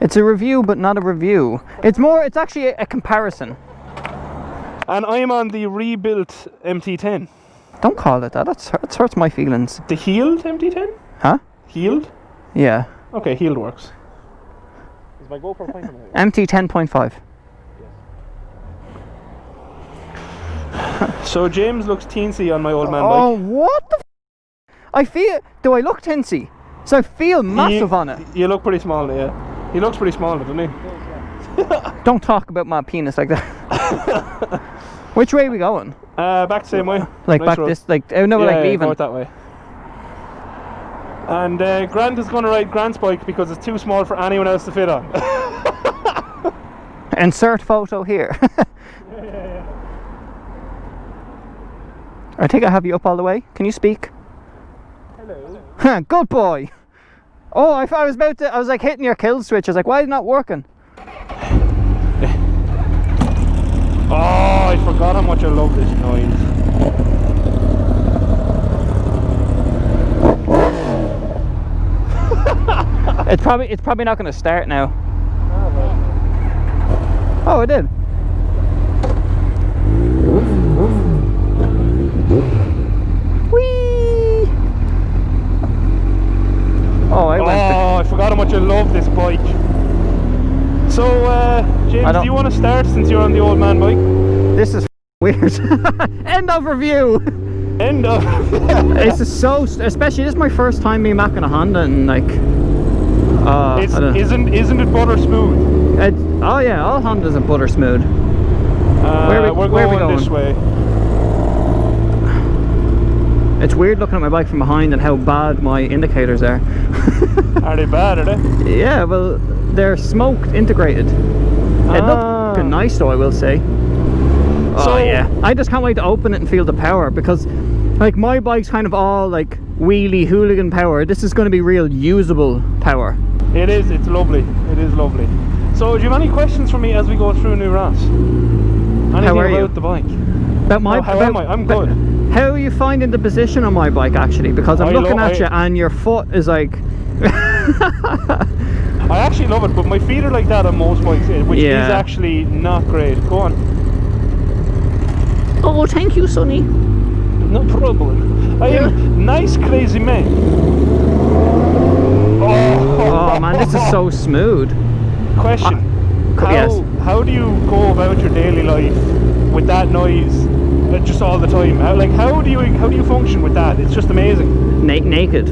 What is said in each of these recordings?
It's a review, but not a review. It's actually a comparison. And I'm on the rebuilt MT10. Don't call it that. That hurts my feelings. The healed MT10? Huh? Healed? Yeah. Okay, healed works. Is my GoPro pointing at MT 10.5. So James looks teensy on my old man bike. Oh, what the do I look teensy? So I feel massive on it. You look pretty small, yeah. He looks pretty small, doesn't he? Don't talk about my penis like that. Which way are we going? Back the same way. Like nice back road. this, like, oh no, yeah, like leaving. Go that way. And Grant is going to ride Grant's bike because it's too small for anyone else to fit on. Insert photo here. Yeah. I think I have you up all the way. Can you speak? Hello. Good boy. Oh, I was like hitting your kill switch. I was like, why is it not working? Oh, I forgot how much I love this noise. It's probably not going to start now. Oh, it did. Whee! Oh, I forgot how much I love this bike. So, James, do you want to start since you're on the old man bike? This is weird. End of review. End of. This is so, especially this is my first time me macking a Honda, and like, isn't it butter smooth? Oh yeah, all Hondas are butter smooth. We're going this way. It's weird looking at my bike from behind and how bad my indicators are. Are they bad, are they? Yeah, well, they're smoked integrated. It looks nice though, I will say. So, oh yeah, I just can't wait to open it and feel the power, because like my bike's kind of all like wheelie hooligan power. This is going to be real usable power. It is, it's lovely. It is lovely. So do you have any questions for me as we go through New Ross? Anything how are about you? The bike? How am I? I'm good. How are you finding the position on my bike actually? Because I'm looking at you and your foot is like... I actually love it, but my feet are like that on most bikes, which is actually not great. Go on. Oh, thank you, Sonny. No problem. I am nice crazy man. Oh man, this is so smooth. Question. How do you go about your daily life with that noise just all the time? How do you function with that? It's just amazing. Naked.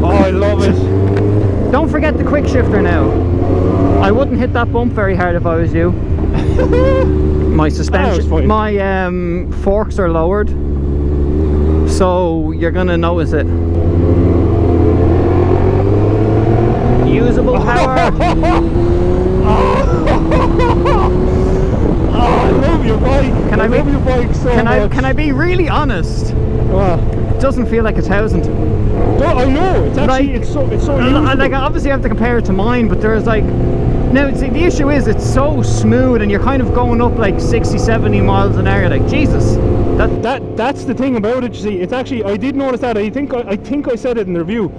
Oh, I love it. Don't forget the quick shifter now. I wouldn't hit that bump very hard if I was you. My suspension, my forks are lowered, so you're gonna notice it. Usable power. I love your bike. I love your bike so much. Can I be really honest? What? It doesn't feel like 1,000. No, I know. It's actually it's so usable. Like obviously I have to compare it to mine, but there's like. Now, see, the issue is it's so smooth and you're kind of going up like 60, 70 miles an hour, like, Jesus. That's the thing about it, you see. It's actually, I did notice that, I think I said it in the review.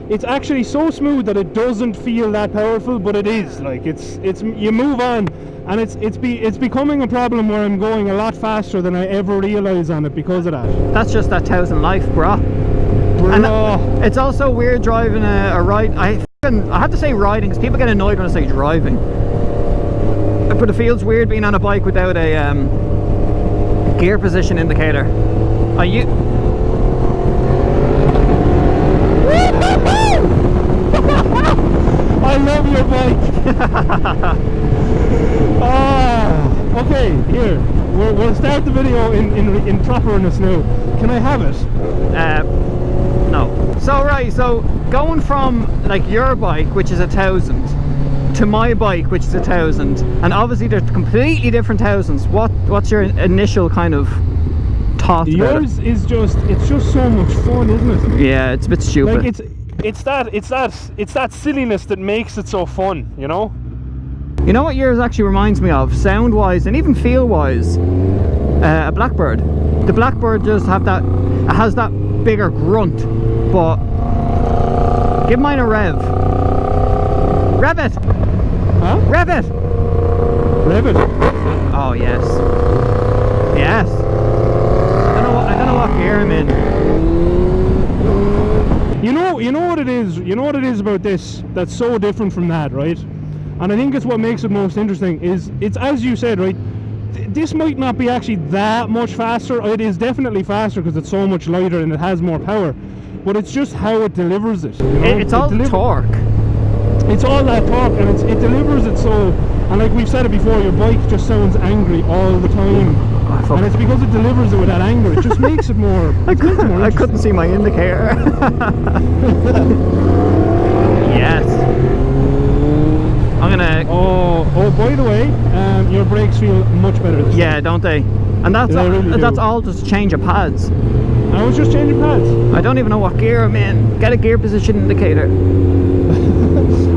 It's actually so smooth that it doesn't feel that powerful, but it is. Like, it's you move on, and it's becoming a problem where I'm going a lot faster than I ever realised on it because of that. That's just that 1,000 life, brah. And it's also weird driving a ride. I have to say riding, because people get annoyed when I say driving. But it feels weird being on a bike without a gear position indicator. I love your bike. Okay, here we'll start the video in properness now. Can I have it? No. So going from like your bike, which is 1,000, to my bike, which is 1,000, and obviously they're completely different thousands. What's your initial kind of thought about it? Yours is just so much fun, isn't it? Yeah, it's a bit stupid. Like it's that silliness that makes it so fun, you know? You know what yours actually reminds me of, sound wise and even feel wise? A Blackbird. The Blackbird just has that bigger grunt, but give mine a rev. Rev it! Huh? Rev it! Rev it. Oh yes. Yes. I don't know what gear I'm in. You know what it is. You know what it is about this that's so different from that, right? And I think it's what makes it most interesting. Is it's as you said, right? This might not be actually that much faster. It is definitely faster because it's so much lighter and it has more power. But it's just how it delivers it. You know? It's all torque. It's all that torque, and it delivers it so. And like we've said it before, your bike just sounds angry all the time. And it's because it delivers it with that anger. It just makes it more. I couldn't see my indicator. Yes. I'm gonna. Oh! By the way, your brakes feel much better this Yeah, time. don't they? And that's all, really that's do. all just change of pads. I was just changing pads. I don't even know what gear I'm in. Get a gear position indicator.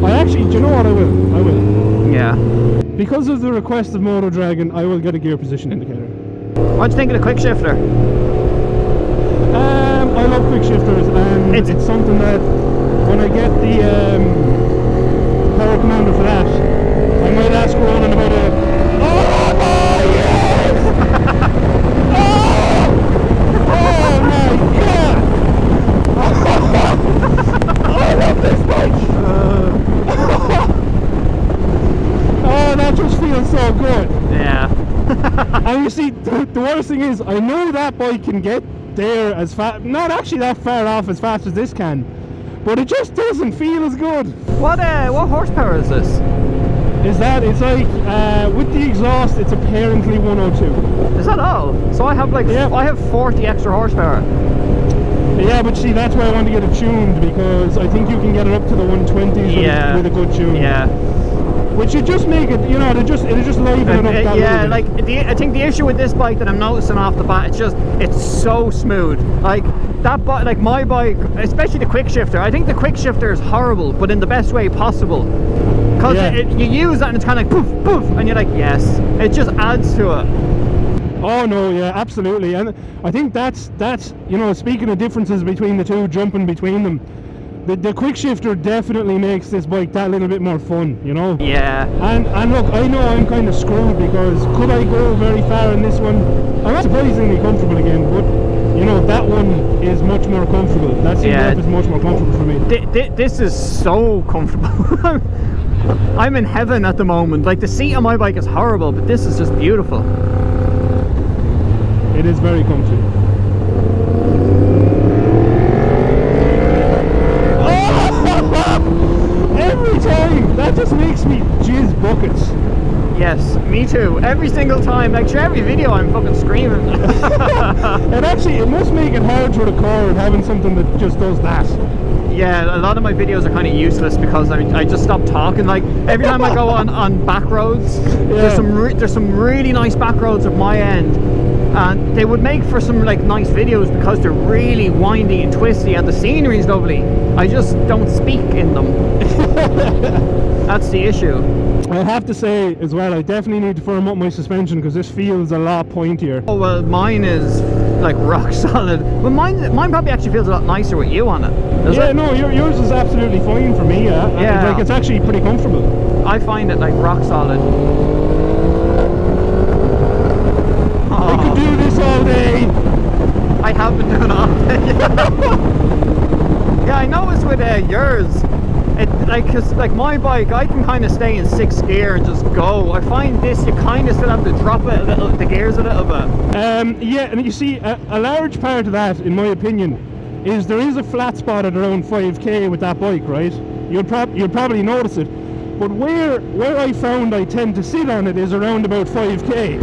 I actually, do you know what? I will. Yeah. Because of the request of Moto Dragon, I will get a gear position indicator. What do you think of the quick shifter? I love quick shifters, and it's something that when I get the power commander for that, I might ask Ronan about it. Oh yes! Oh my god! I love this bike! Oh, that just feels so good. Yeah. And you see, the worst thing is, I know that bike can get there as fast, not actually that far off as fast as this can, but it just doesn't feel as good. What horsepower is this? Is that, it's like, with the exhaust, it's apparently 102. Is that all? So I have like, I have 40 extra horsepower. Yeah, but see, that's why I want to get it tuned, because I think you can get it up to the 120s with a good tune. Yeah. Which would just make it, you know, it'll just liven it up that yeah, little bit. like I think the issue with this bike that I'm noticing off the bat, it's so smooth. Like that bike, like my bike, especially the quick shifter. I think the quick shifter is horrible, but in the best way possible. Because you use that and it's kind of like poof, poof, and you're like, yes. It just adds to it. Oh no, yeah, absolutely. And I think that's you know, speaking of differences between the two, jumping between them, the quick shifter definitely makes this bike that little bit more fun, you know? Yeah. And look, I know I'm kind of screwed because could I go very far in this one? I'm surprisingly comfortable again, but you know, that one is much more comfortable. That CBF is much more comfortable for me. This is so comfortable. I'm in heaven at the moment. Like the seat on my bike is horrible, but this is just beautiful. It is very comfy. Every time! That just makes me jizz buckets. Yes, me too. Every single time. Like, sure, every video I'm fucking screaming. It must make it hard to record having something that just does that. Yeah, a lot of my videos are kind of useless because I just stop talking. Like, every time I go on back roads, there's some really nice back roads at my end. And they would make for some like nice videos because they're really windy and twisty and the scenery is lovely. I just don't speak in them. That's the issue. I have to say as well, I definitely need to firm up my suspension because this feels a lot pointier. Oh well, mine is like rock solid. Well, mine probably actually feels a lot nicer with you on it. No, yours is absolutely fine for me. Yeah, like it's actually pretty comfortable. I find it like rock solid. I could do this all day. I have been doing it all day. Yeah, I noticed with yours, cause like my bike, I can kind of stay in 6th gear and just go. I find this, you kind of still have to drop it a little, the gears a little bit. Yeah, and you see, a large part of that, in my opinion, is there is a flat spot at around 5k with that bike, right? You'll probably notice it. But where I found I tend to sit on it is around about 5k.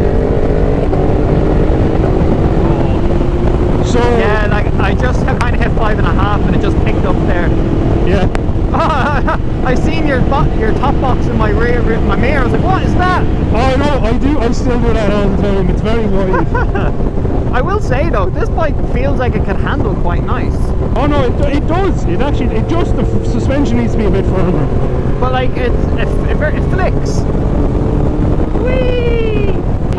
So yeah, like I just kind of hit 5.5 and it just picked up there. Yeah. I seen your top box in my rear, my mirror. I was like, what is that? Oh no, I do. I still do that all the time. It's very wide. I will say though, this bike feels like it can handle quite nice. Oh no, it does. It just the suspension needs to be a bit firmer. But like it flicks. Whee!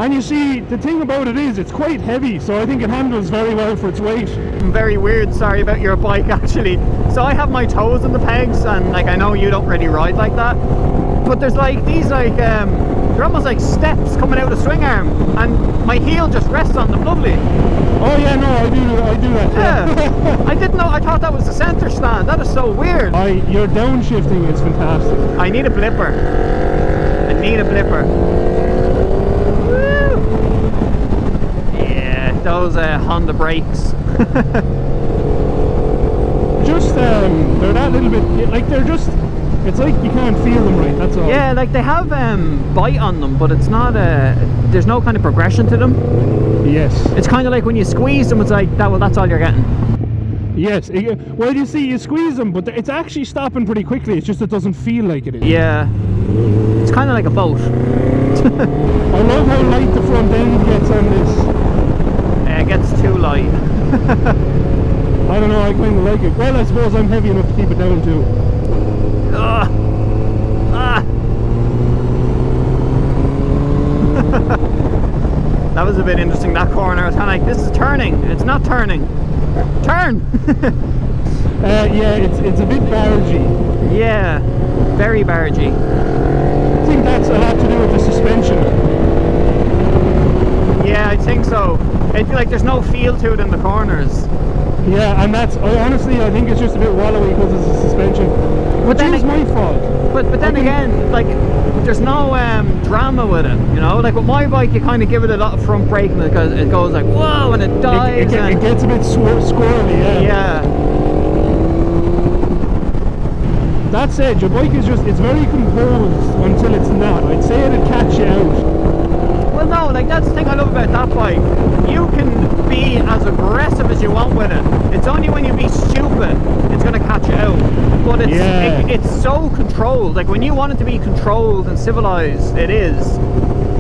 And you see, the thing about it is, it's quite heavy, so I think it handles very well for its weight. I'm very weird, sorry about your bike actually. So I have my toes in the pegs, and like I know you don't really ride like that, but there's like these like they're almost like steps coming out of the swing arm, and my heel just rests on them. Lovely. Oh yeah, no, I do that. Yeah. I didn't know, I thought that was the center stand. That is so weird. Your downshifting is fantastic. I need a blipper. I need a blipper. Woo. Yeah, those Honda brakes. Just they're that little bit, like they're just, it's like you can't feel them right, that's all. Yeah, like they have bite on them, but it's not there's no kind of progression to them. Yes. It's kind of like when you squeeze them, it's like that. Well, that's all you're getting. Yes. Well, you see, you squeeze them, but it's actually stopping pretty quickly. It's just it doesn't feel like it is. Yeah. It's kind of like a boat. I love how light the front end gets on this. It gets too light. I don't know, I kind of like it. Well, I suppose I'm heavy enough to keep it down too. Ugh. Ah. That was a bit interesting, that corner. I was kind of like, this is turning. It's not turning. Turn! Yeah, it's a bit bargey. Yeah, very bargey. I think that's a lot to do with the suspension. Yeah, I think so. I feel like there's no feel to it in the corners. Yeah, and that's, honestly, I think it's just a bit wallowy because it's the suspension. Which is my fault. But then again, like, there's no drama with it, you know? Like with my bike, you kind of give it a lot of front braking because it goes like, whoa, and it dives. It gets a bit squirrely, yeah. Yeah. That said, your bike is just, it's very composed until it's not. I'd say it'd catch you out. Well, no, like that's the thing I love about that bike. You can be as aggressive as you want with it. It's only when you be stupid, it's going to catch you out. But it's so controlled. Like when you want it to be controlled and civilized, it is.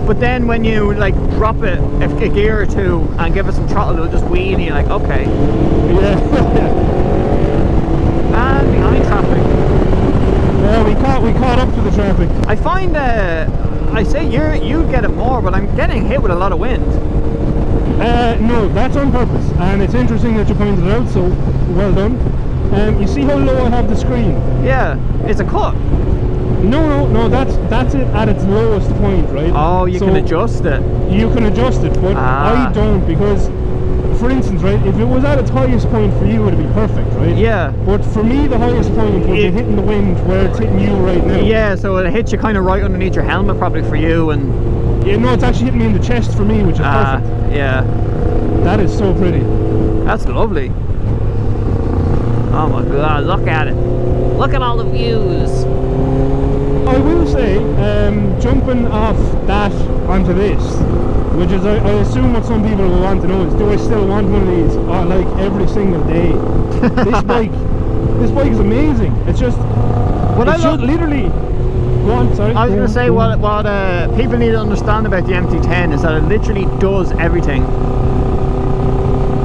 But then when you like drop it a gear or two and give it some throttle, it'll just wheel and you're like, okay. Yeah. And behind traffic. Yeah, we caught up to the traffic. I find I say you get it more, but I'm getting hit with a lot of wind. No, that's on purpose, and it's interesting that you pointed it out, so well done. You see how low I have the screen? Yeah, it's a cut. No, that's it at its lowest point, right? Oh, you can adjust it. You can adjust it, but I don't, because, for instance, right, if it was at its highest point for you, it'd be perfect, right? Yeah. But for me, the highest point would be hitting the wind where it's hitting you right now. Yeah, so it hits you kind of right underneath your helmet, probably for you, and... Yeah, no, it's actually hitting me in the chest for me, which is perfect. Yeah. That is so pretty. That's lovely. Oh my god, look at it. Look at all the views. I will say, jumping off that onto this, which is I assume what some people will want to know is, do I still want one of these like every single day? This bike is amazing. It's just, literally. Go on, sorry. I was going to say what people need to understand about the MT10 is that it literally does everything.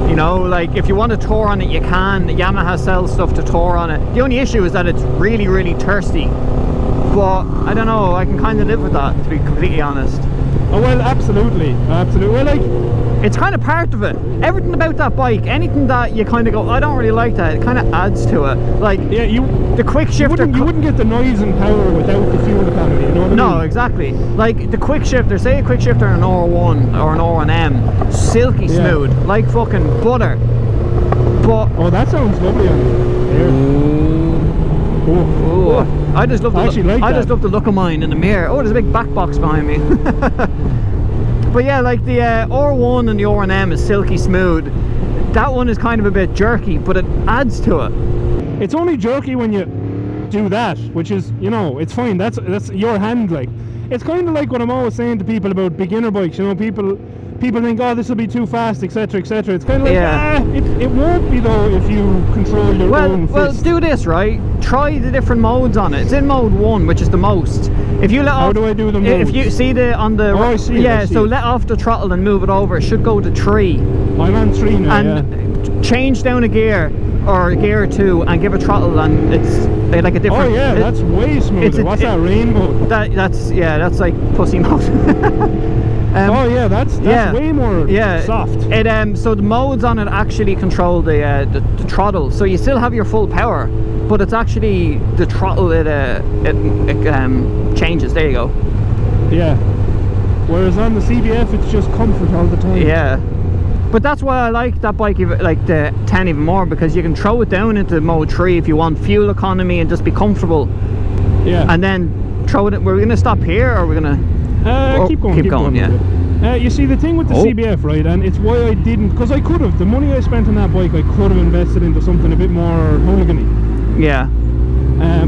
You know, like if you want to tour on it, you can. Yamaha sells stuff to tour on it. The only issue is that it's really, really thirsty. But I don't know, I can kind of live with that, to be completely honest. Oh well, absolutely. Well, like, it's kind of part of it. Everything about that bike, anything that you kind of go, I don't really like that, it kind of adds to it. Like, yeah, the quick shifter. You wouldn't get the noise and power without the fuel economy, you know what I mean? No, exactly. Like the quick shifter, say a quick shifter in an R1 or an R1M, silky smooth, like fucking butter. But oh, that sounds lovely on there. Oh, I just love I just love the look of mine in the mirror. Oh, there's a big back box behind me. But yeah, like the R1 and the R1M is silky smooth. That one is kind of a bit jerky, but it adds to it. It's only jerky when you do that, which is, you know, it's fine. That's your hand. Like, it's kind of like what I'm always saying to people about beginner bikes. You know, people think, oh, this will be too fast, etc., etc. It's kind of like, it won't be though if you control your own fist. Well, do this, right? Try the different modes on it. It's in mode 1, which is the most. If you let off, how do I do the modes? If you see on the I see. Yeah, so let off the throttle and move it over. It should go to 3. I'm on 3 now. And change down a gear or a gear or 2 and give a throttle, and it's like a different. Oh yeah, that's way smoother. What's that, rainbow? That's like pussy mode. Oh yeah, that's way more soft. It so the modes on it actually control the throttle, so you still have your full power, but it's actually the throttle it changes. There you go. Yeah. Whereas on the CBF, it's just comfort all the time. Yeah. But that's why I like that bike, like the 10 even more, because you can throw it down into mode 3 if you want fuel economy and just be comfortable. Yeah. And then throw it. We're gonna stop here, or we're gonna keep going. Yeah. You see, the thing with the CBF, right, and it's why I didn't, because I could have, the money I spent on that bike, I could have invested into something a bit more hooligan-y. Yeah.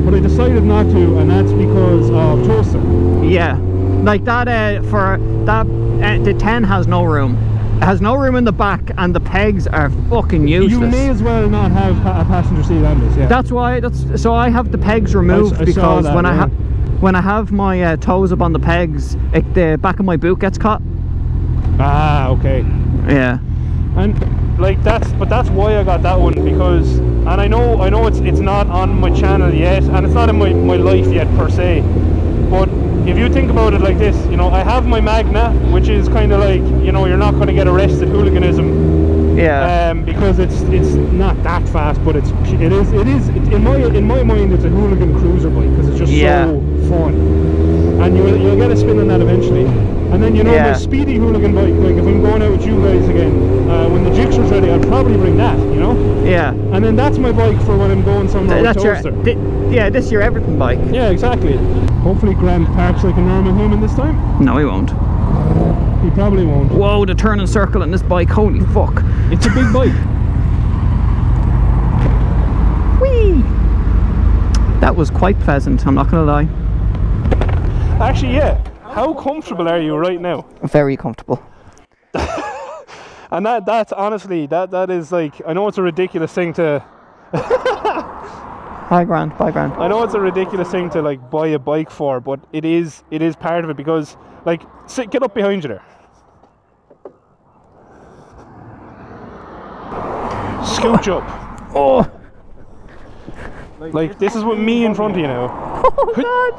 But I decided not to, and that's because of toaster. Yeah. Like that for that the 10 has no room. It has no room in the back, and the pegs are fucking useless. You may as well not have a passenger seat on this. Yeah. That's why. So I have the pegs removed because when I have my toes up on the pegs, the back of my boot gets caught. Ah, okay. Yeah. And like that's why I got that one, because, and I know it's not on my channel yet, and it's not in my life yet per se, but if you think about it like this, you know, I have my Magna, which is kind of like, you know, you're not going to get arrested hooliganism. Yeah. Because it's not that fast, but it is in my mind it's a hooligan cruiser bike, because it's just so fun, and you'll get a spin on that eventually. And then, you know, my speedy hooligan bike, like if I'm going out with you guys again, when the Gixxer's ready, I'll probably bring that, you know? Yeah. And then that's my bike for when I'm going somewhere with toaster. This is your everything bike. Yeah, exactly. Hopefully Grant parks like a normal human this time. No, he won't. He probably won't. Whoa, the turning circle in this bike, holy fuck. It's a big bike. Whee! That was quite pleasant, I'm not going to lie. Actually, yeah. How comfortable are you right now? Very comfortable. And that's honestly, that is like, I know it's a ridiculous thing to... Hi Grant, bye Grant. I know it's a ridiculous thing to like buy a bike for, but it is part of it, because like, get up behind you there. Scooch up. Oh! Like this is with me in front of you now. Oh God!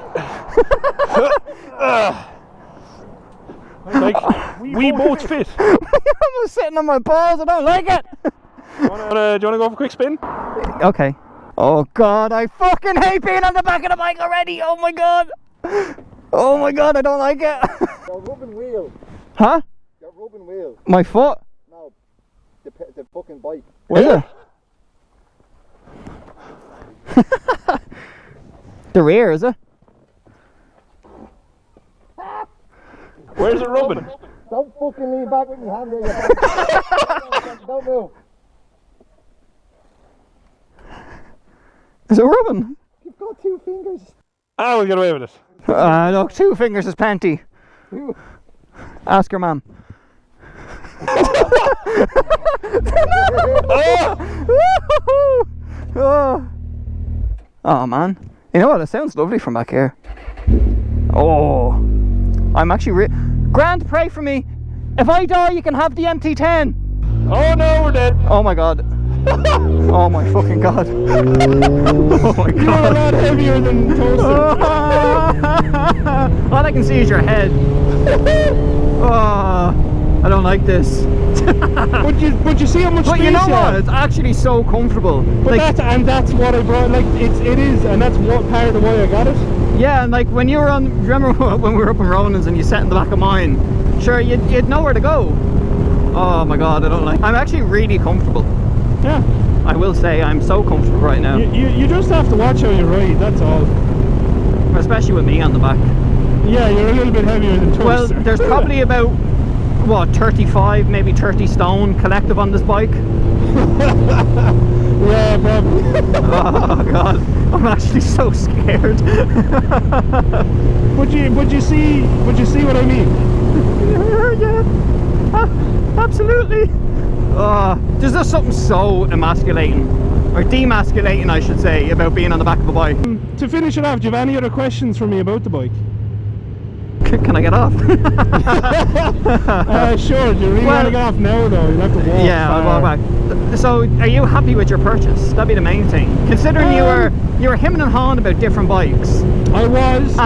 Like, we both fit. You're almost sitting on my balls, I don't like it! Do you wanna go for a quick spin? Okay. Oh God, I fucking hate being on the back of the bike already! Oh my God! Oh my God, I don't like it! Your rubbing wheel. Huh? Your rubbing wheel. My foot? No, the fucking bike. Is it? The rear, is it? Where's it rubbing? Don't fucking lean back with your hand there. Don't move. Is it rubbing? You've got 2 fingers. Ah, we'll get away with it. No, 2 fingers is plenty. Ask your mum. Oh man, you know what? It sounds lovely from back here. Oh, I'm actually Grant, pray for me. If I die, you can have the MT10. Oh no, we're dead. Oh my God. Oh my fucking God. Oh my God. You're a lot heavier than toaster. All I can see is your head. Oh, I don't like this. But you see how much space you know you what? have. It's actually so comfortable. But like, that's what I brought. Like it is, and that's what part of why I got it. Yeah, and like when you were on, remember when we were up in Ronan's and you sat in the back of mine? Sure, you'd know where to go. Oh my God, I don't like. I'm actually really comfortable. Yeah. I will say I'm so comfortable right now. You just have to watch how you ride. That's all. Especially with me on the back. Yeah, you're a little bit heavier than toaster. Well, there's probably about, what, 35, maybe 30 stone collective on this bike. Yeah, probably. Oh God, I'm actually so scared. But you see what I mean? Yeah, absolutely. There's just something so emasculating, or demasculating I should say, about being on the back of a bike. To finish it off, do you have any other questions for me about the bike? Can I get off? Sure, do you really want to get off now though? You'll have to walk. Yeah, I'll walk back. So, are you happy with your purchase? That'd be the main thing. Considering you were hemming and hawing about different bikes. I was.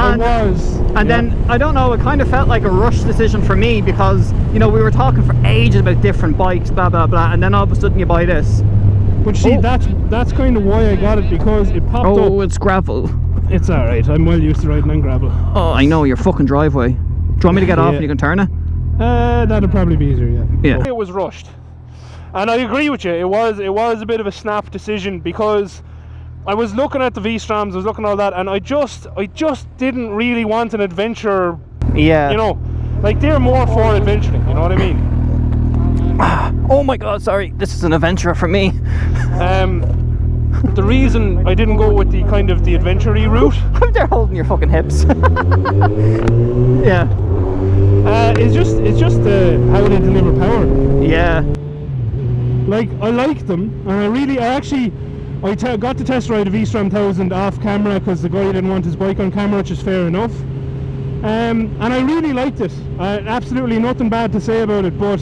And then, I don't know, it kind of felt like a rush decision for me because, you know, we were talking for ages about different bikes, blah, blah, blah, and then all of a sudden you buy this. But see, that's kind of why I got it, because it popped up. Oh, it's gravel. It's alright, I'm well used to riding on gravel. Oh, I know, your fucking driveway. Do you want me to get off and you can turn it? That'd probably be easier, Yeah. It was rushed. And I agree with you, it was a bit of a snap decision, because I was looking at the V-Strams, I was looking at all that, and I just didn't really want an adventure. Yeah. You know, like they're more for adventuring, you know what I mean? Oh my god, sorry, this is an adventure for me. The reason I didn't go with the kind of the adventure-y route. They're holding your fucking hips. Yeah. It's just how they deliver power. Yeah. Like, I like them, and I got to test ride a V-1000 off camera because the guy didn't want his bike on camera, which is fair enough. And I really liked it. Absolutely nothing bad to say about it, but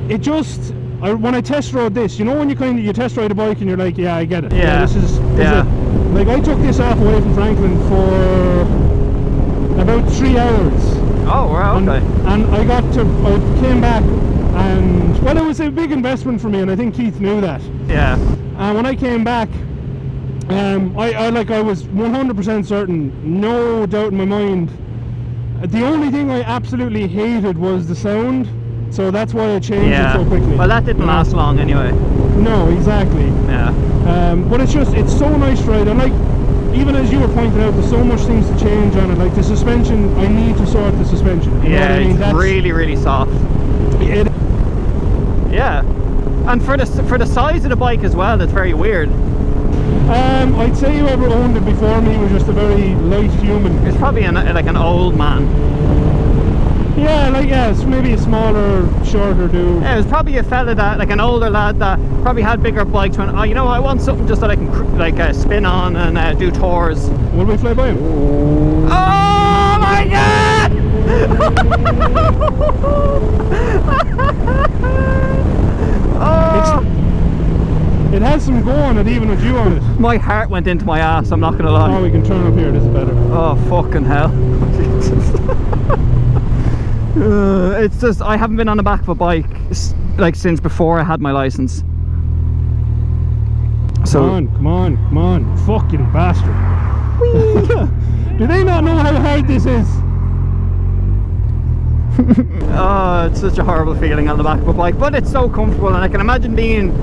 it just, when I test rode this, you know when you test ride a bike and you're like, yeah, I get it. Yeah. This is Yeah. it. Like, I took this off away from Franklin for about 3 hours. Oh, wow, okay. And I came back, and well, it was a big investment for me, and I think Keith knew that. Yeah. And when I came back, I was 100% certain, no doubt in my mind. The only thing I absolutely hated was the sound, so that's why I changed it so quickly. Well, that didn't last long anyway. No, exactly. Yeah. But it's so nice to ride, and like, even as you were pointing out, there's so much things to change on it. Like the suspension, I need to sort the suspension. You know what I mean? It's really, really soft. Yeah. And for the size of the bike as well, it's very weird. I'd say whoever owned it before me was just a very light human. It's probably like an old man. Yeah, it's maybe a smaller, shorter dude. Yeah, it was probably a fella like an older lad that probably had bigger bikes. Went, oh, you know, I want something just that I can spin on and do tours. Will we fly by him? Oh my god! Oh. It has some go on it, even with you on it. My heart went into my ass, I'm not gonna lie. Oh, we can turn up here, this is better. Oh, fucking hell. It's just, I haven't been on the back of a bike like since before I had my license. So come on, fucking bastard. Do they not know how hard this is? Oh, it's such a horrible feeling on the back of a bike, but it's so comfortable, and I can imagine being,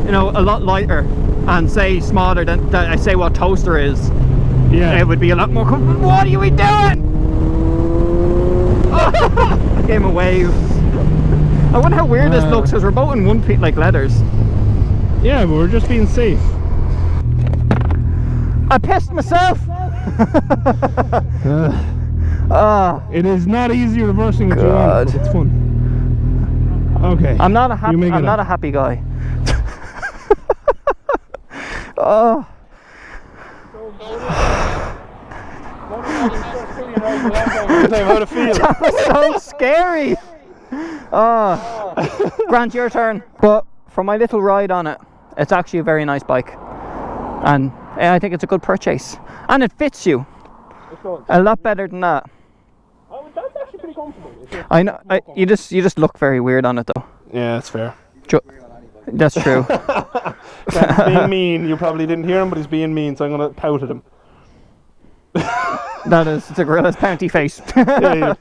you know, a lot lighter and say smaller than I say what Toaster is. Yeah, it would be a lot more comfortable. What are we doing? Oh, I gave him a wave. I wonder how weird this looks, because we're both in one piece like leathers. Yeah, but we're just being safe. I pissed myself. It is not easy reversing what you want, but it's fun. Okay. I'm not a happy guy. Oh. How to feel. That was so scary. Oh. Grant, your turn. But for my little ride on it, it's actually a very nice bike, and I think it's a good purchase, and it fits you a lot better than that. That's actually pretty comfortable. I know. You just look very weird on it though. Yeah, that's fair. That's true. That's being mean. You probably didn't hear him, but he's being mean, so I'm gonna pout at him. It's a gorilla's pounty face. Yeah.